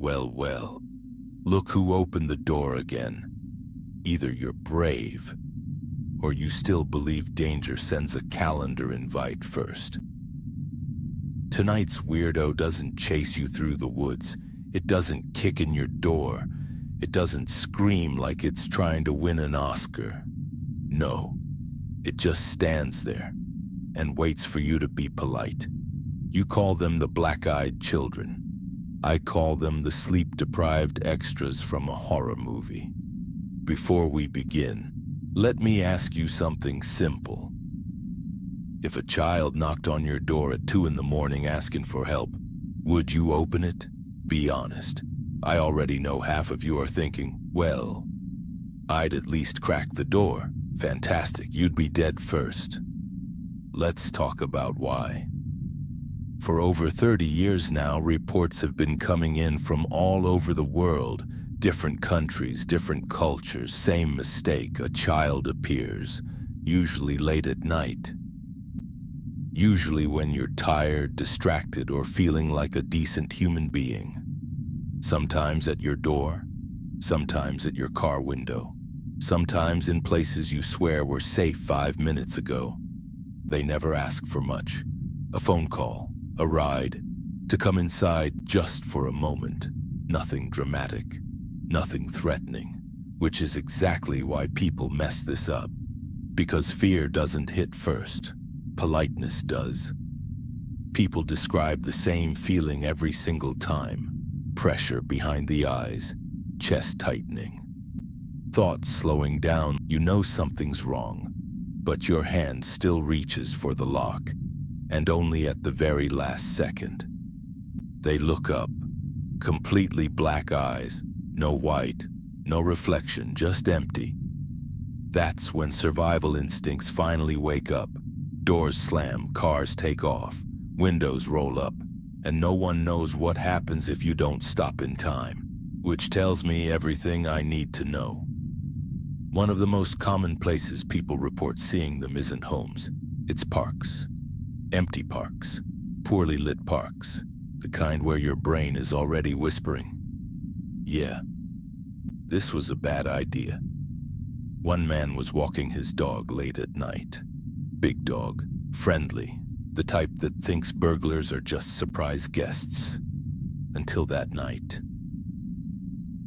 Well, well, look who opened the door again. Either you're brave, or you still believe danger sends a calendar invite first. Tonight's Weirdo doesn't chase you through the woods. It doesn't kick in your door. It doesn't scream like it's trying to win an Oscar. No, it just stands there and waits for you to be polite. You call them the black-eyed children. I call them the sleep-deprived extras from a horror movie. Before we begin, let me ask you something simple. If a child knocked on your door at 2 in the morning asking for help, would you open it? Be honest. I already know half of you are thinking, well, I'd at least crack the door. Fantastic, you'd be dead first. Let's talk about why. For over 30 years now, reports have been coming in from all over the world. Different countries, different cultures, same mistake. A child appears, usually late at night. Usually when you're tired, distracted, or feeling like a decent human being. Sometimes at your door, sometimes at your car window, sometimes in places you swear were safe 5 minutes ago. They never ask for much. A phone call, a ride, to come inside just for a moment. Nothing dramatic, nothing threatening, which is exactly why people mess this up. Because fear doesn't hit first. Politeness does. People describe the same feeling every single time. Pressure behind the eyes, chest tightening. Thoughts slowing down, you know something's wrong, but your hand still reaches for the lock, and only at the very last second. They look up, completely black eyes, no white, no reflection, just empty. That's when survival instincts finally wake up. Doors slam, cars take off, windows roll up, and no one knows what happens if you don't stop in time, which tells me everything I need to know. One of the most common places people report seeing them isn't homes. It's parks. Empty parks. Poorly lit parks. The kind where your brain is already whispering, yeah, this was a bad idea. One man was walking his dog late at night. Big dog, friendly, the type that thinks burglars are just surprise guests. Until that night.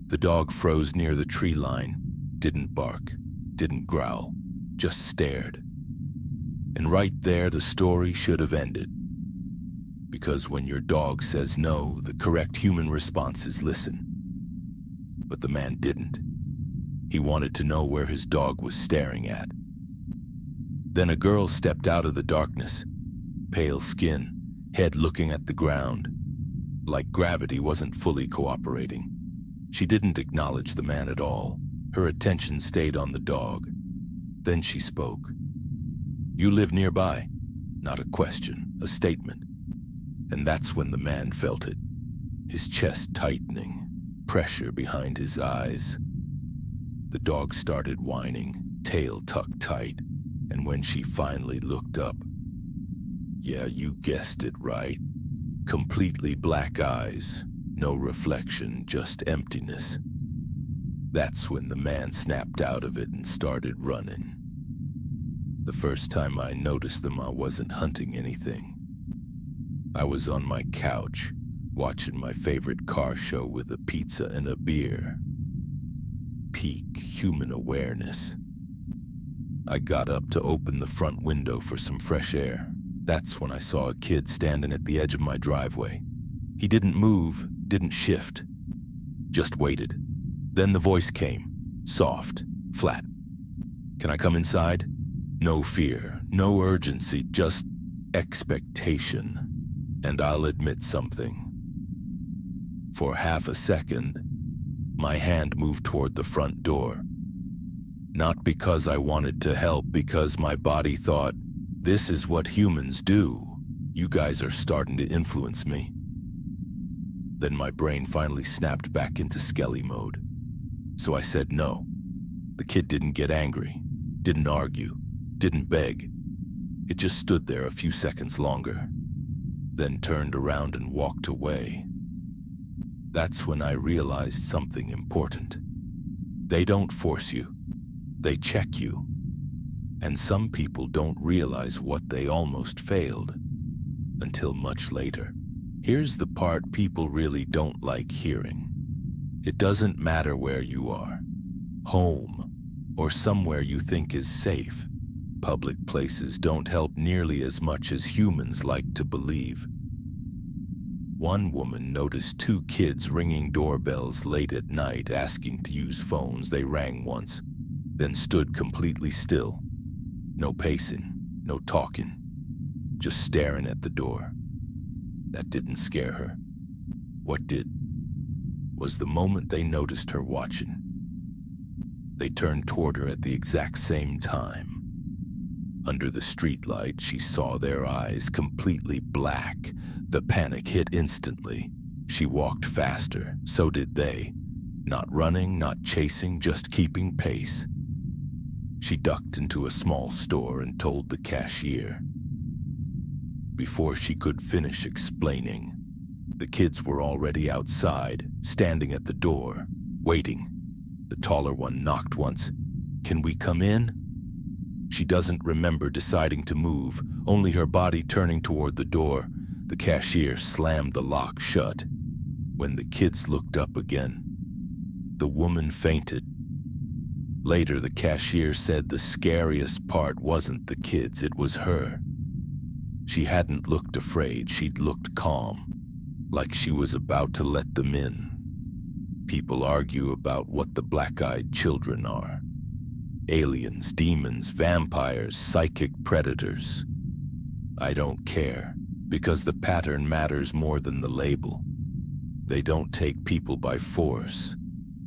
The dog froze near the tree line, didn't bark, didn't growl, just stared. And right there the story should have ended. Because when your dog says no, the correct human response is listen. But the man didn't. He wanted to know where his dog was staring at. Then a girl stepped out of the darkness, pale skin, head looking at the ground, like gravity wasn't fully cooperating. She didn't acknowledge the man at all. Her attention stayed on the dog. Then she spoke. You live nearby? Not a question, a statement. And that's when the man felt it. His chest tightening, pressure behind his eyes. The dog started whining, tail tucked tight. And when she finally looked up, yeah, you guessed it right. Completely black eyes, no reflection, just emptiness. That's when the man snapped out of it and started running. The first time I noticed them, I wasn't hunting anything. I was on my couch, watching my favorite car show with a pizza and a beer. Peak human awareness. I got up to open the front window for some fresh air. That's when I saw a kid standing at the edge of my driveway. He didn't move, didn't shift, just waited. Then the voice came, soft, flat. Can I come inside? No fear, no urgency, just expectation. And I'll admit something. For half a second, my hand moved toward the front door. Not because I wanted to help, because my body thought, this is what humans do. You guys are starting to influence me. Then my brain finally snapped back into Skelly mode. So I said no. The kid didn't get angry, didn't argue, didn't beg. It just stood there a few seconds longer, then turned around and walked away. That's when I realized something important. They don't force you. They check you. And some people don't realize what they almost failed until much later. Here's the part people really don't like hearing. It doesn't matter where you are, home, or somewhere you think is safe. Public places don't help nearly as much as humans like to believe. One woman noticed two kids ringing doorbells late at night asking to use phones. They rang once, then stood completely still. No pacing, no talking, just staring at the door. That didn't scare her. What did was the moment they noticed her watching. They turned toward her at the exact same time. Under the streetlight, she saw their eyes completely black. The panic hit instantly. She walked faster, so did they. Not running, not chasing, just keeping pace. She ducked into a small store and told the cashier. Before she could finish explaining, the kids were already outside, standing at the door, waiting. The taller one knocked once. "Can we come in?" She doesn't remember deciding to move, only her body turning toward the door. The cashier slammed the lock shut. When the kids looked up again, the woman fainted. Later, the cashier said the scariest part wasn't the kids, it was her. She hadn't looked afraid, she'd looked calm, like she was about to let them in. People argue about what the black-eyed children are. Aliens, demons, vampires, psychic predators. I don't care, because the pattern matters more than the label. They don't take people by force.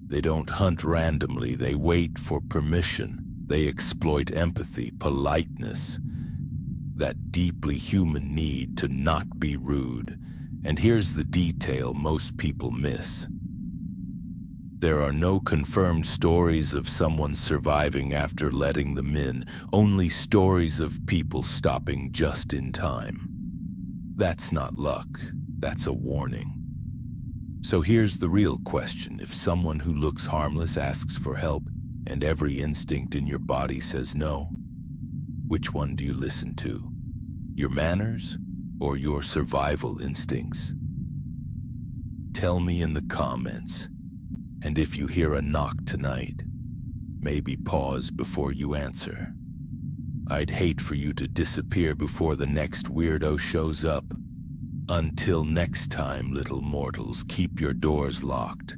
They don't hunt randomly, they wait for permission. They exploit empathy, politeness, that deeply human need to not be rude. And here's the detail most people miss. There are no confirmed stories of someone surviving after letting them in, only stories of people stopping just in time. That's not luck, that's a warning. So here's the real question. If someone who looks harmless asks for help, and every instinct in your body says no, which one do you listen to? Your manners or your survival instincts? Tell me in the comments. And if you hear a knock tonight, maybe pause before you answer. I'd hate for you to disappear before the next weirdo shows up. Until next time, little mortals, keep your doors locked